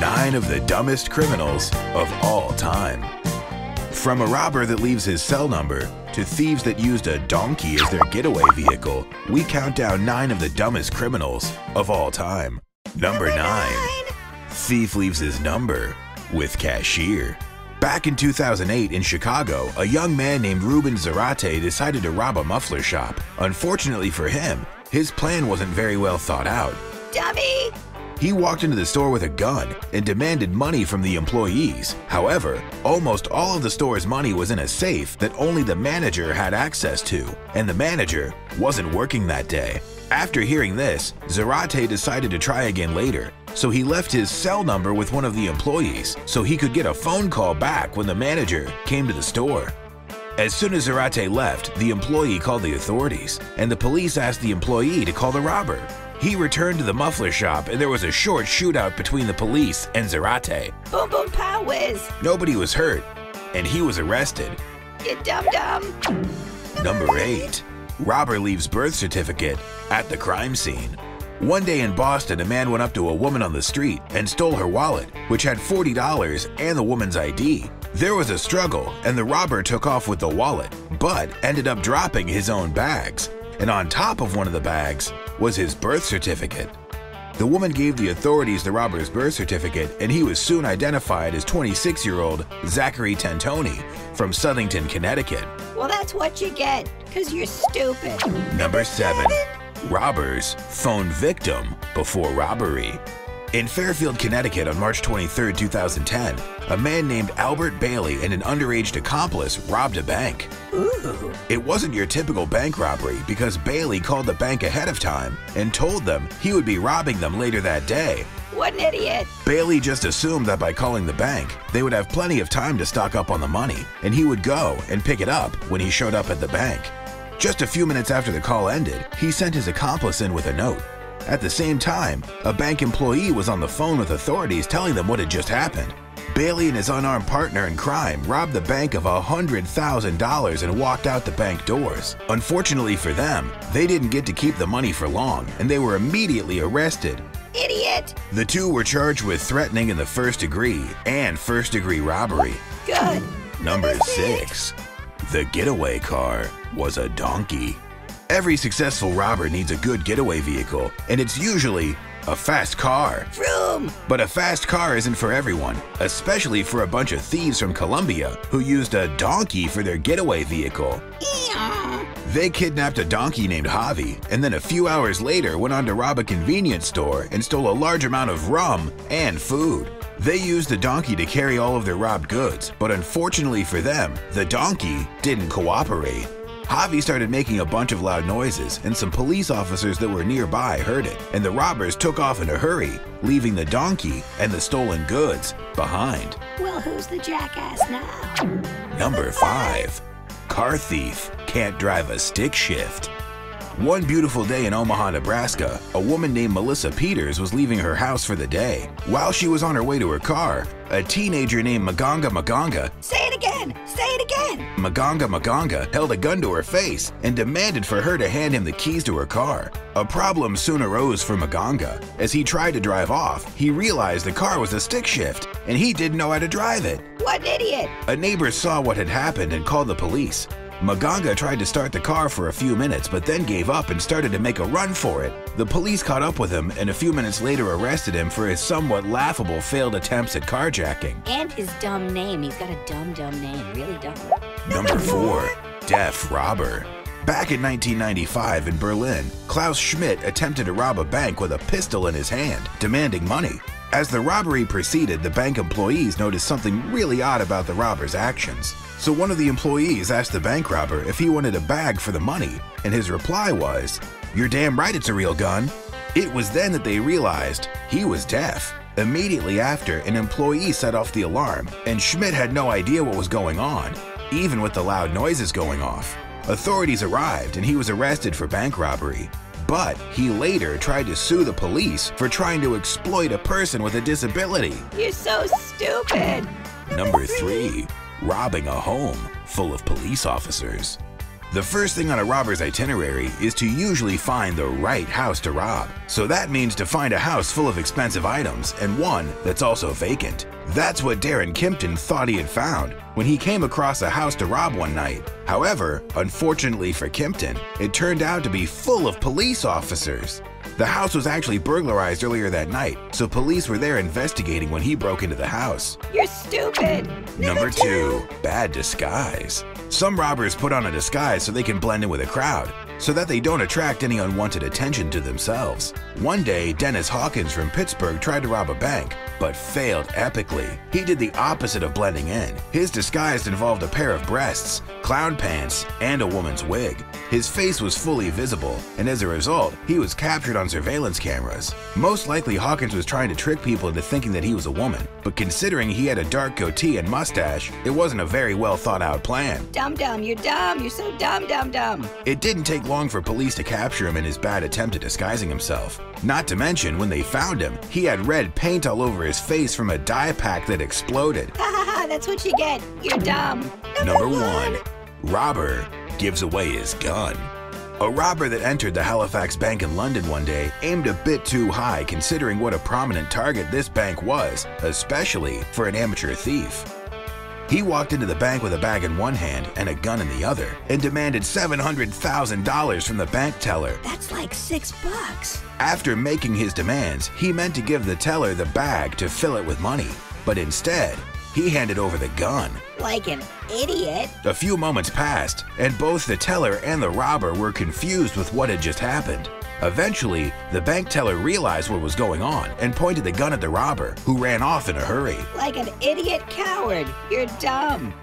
9 of the dumbest criminals of all time. From a robber that leaves his cell number to thieves that used a donkey as their getaway vehicle, we count down 9 of the dumbest criminals of all time. Number 9. Thief leaves his number with cashier. Back in 2008 in Chicago, a young man named Ruben Zarate decided to rob a muffler shop. Unfortunately for him, his plan wasn't very well thought out. Dummy! He walked into the store with a gun and demanded money from the employees. However, almost all of the store's money was in a safe that only the manager had access to, and the manager wasn't working that day. After hearing this, Zarate decided to try again later, so he left his cell number with one of the employees so he could get a phone call back when the manager came to the store. As soon as Zarate left, the employee called the authorities, and the police asked the employee to call the robber. He returned to the muffler shop and there was a short shootout between the police and Zarate. Boom boom pow whiz! Nobody was hurt, and he was arrested. You dum-dum! Number 8. Robber leaves birth certificate at the crime scene. One day in Boston, a man went up to a woman on the street and stole her wallet, which had $40 and the woman's ID. There was a struggle and the robber took off with the wallet, but ended up dropping his own bags. And on top of one of the bags was his birth certificate. The woman gave the authorities the robber's birth certificate, and he was soon identified as 26-year-old Zachary Tentoni from Southington, Connecticut. Well, that's what you get, because you're stupid. Number 7. Robbers phone victim before robbery. In Fairfield, Connecticut on March 23, 2010, a man named Albert Bailey and an underage accomplice robbed a bank. Ooh. It wasn't your typical bank robbery because Bailey called the bank ahead of time and told them he would be robbing them later that day. What an idiot. Bailey just assumed that by calling the bank, they would have plenty of time to stock up on the money, and he would go and pick it up when he showed up at the bank. Just a few minutes after the call ended, he sent his accomplice in with a note. At the same time, a bank employee was on the phone with authorities telling them what had just happened. Bailey and his unarmed partner in crime robbed the bank of $100,000 and walked out the bank doors. Unfortunately for them, they didn't get to keep the money for long, and they were immediately arrested. Idiot. The two were charged with threatening in the first degree and first-degree robbery. Good. Number 6. The getaway car was a donkey. Every successful robber needs a good getaway vehicle, and it's usually a fast car. Vroom. But a fast car isn't for everyone, especially for a bunch of thieves from Colombia who used a donkey for their getaway vehicle. Eeyaw. They kidnapped a donkey named Javi, and then a few hours later went on to rob a convenience store and stole a large amount of rum and food. They used the donkey to carry all of their robbed goods, but unfortunately for them, the donkey didn't cooperate. Javi started making a bunch of loud noises, and some police officers that were nearby heard it, and the robbers took off in a hurry, leaving the donkey and the stolen goods behind. Well, who's the jackass now? Number 5. Car thief can't drive a stick shift. One beautiful day in Omaha, Nebraska, a woman named Melissa Peters was leaving her house for the day. While she was on her way to her car, a teenager named Maganga Say it again! Say it again! Maganga held a gun to her face and demanded for her to hand him the keys to her car. A problem soon arose for Maganga. As he tried to drive off, he realized the car was a stick shift, and he didn't know how to drive it. What an idiot! A neighbor saw what had happened and called the police. Maganga tried to start the car for a few minutes but then gave up and started to make a run for it. The police caught up with him and a few minutes later arrested him for his somewhat laughable failed attempts at carjacking. And his dumb name. He's got a dumb name. Really dumb. Number 4. Deaf robber. Back in 1995 in Berlin, Klaus Schmidt attempted to rob a bank with a pistol in his hand, demanding money. As the robbery proceeded, the bank employees noticed something really odd about the robber's actions. So one of the employees asked the bank robber if he wanted a bag for the money, and his reply was, "You're damn right it's a real gun." It was then that they realized he was deaf. Immediately after, an employee set off the alarm, and Schmidt had no idea what was going on, even with the loud noises going off. Authorities arrived and he was arrested for bank robbery. But he later tried to sue the police for trying to exploit a person with a disability. You're so stupid. Number 3. Robbing a home full of police officers. The first thing on a robber's itinerary is to usually find the right house to rob. So that means to find a house full of expensive items and one that's also vacant. That's what Darren Kimpton thought he had found when he came across a house to rob one night. However, unfortunately for Kimpton, it turned out to be full of police officers. The house was actually burglarized earlier that night, so police were there investigating when he broke into the house. You're stupid. Number 2. Bad disguise. Some robbers put on a disguise so they can blend in with a crowd, so that they don't attract any unwanted attention to themselves. One day, Dennis Hawkins from Pittsburgh tried to rob a bank, but failed epically. He did the opposite of blending in. His disguise involved a pair of breasts, clown pants, and a woman's wig. His face was fully visible, and as a result, he was captured on surveillance cameras. Most likely, Hawkins was trying to trick people into thinking that he was a woman, but considering he had a dark goatee and mustache, it wasn't a very well thought out plan. Dumb, you're dumb. You're so dumb. It didn't take long for police to capture him in his bad attempt at disguising himself. Not to mention, when they found him, he had red paint all over his face from a dye pack that exploded. Ha ha ha, that's what you get. You're dumb. Number 1. Robber gives away his gun. A robber that entered the Halifax Bank in London one day aimed a bit too high considering what a prominent target this bank was, especially for an amateur thief. He walked into the bank with a bag in one hand and a gun in the other and demanded $700,000 from the bank teller. That's like $6. After making his demands, he meant to give the teller the bag to fill it with money, but instead, he handed over the gun. Like an idiot. A few moments passed, and both the teller and the robber were confused with what had just happened. Eventually, the bank teller realized what was going on and pointed the gun at the robber, who ran off in a hurry. Like an idiot coward. You're dumb.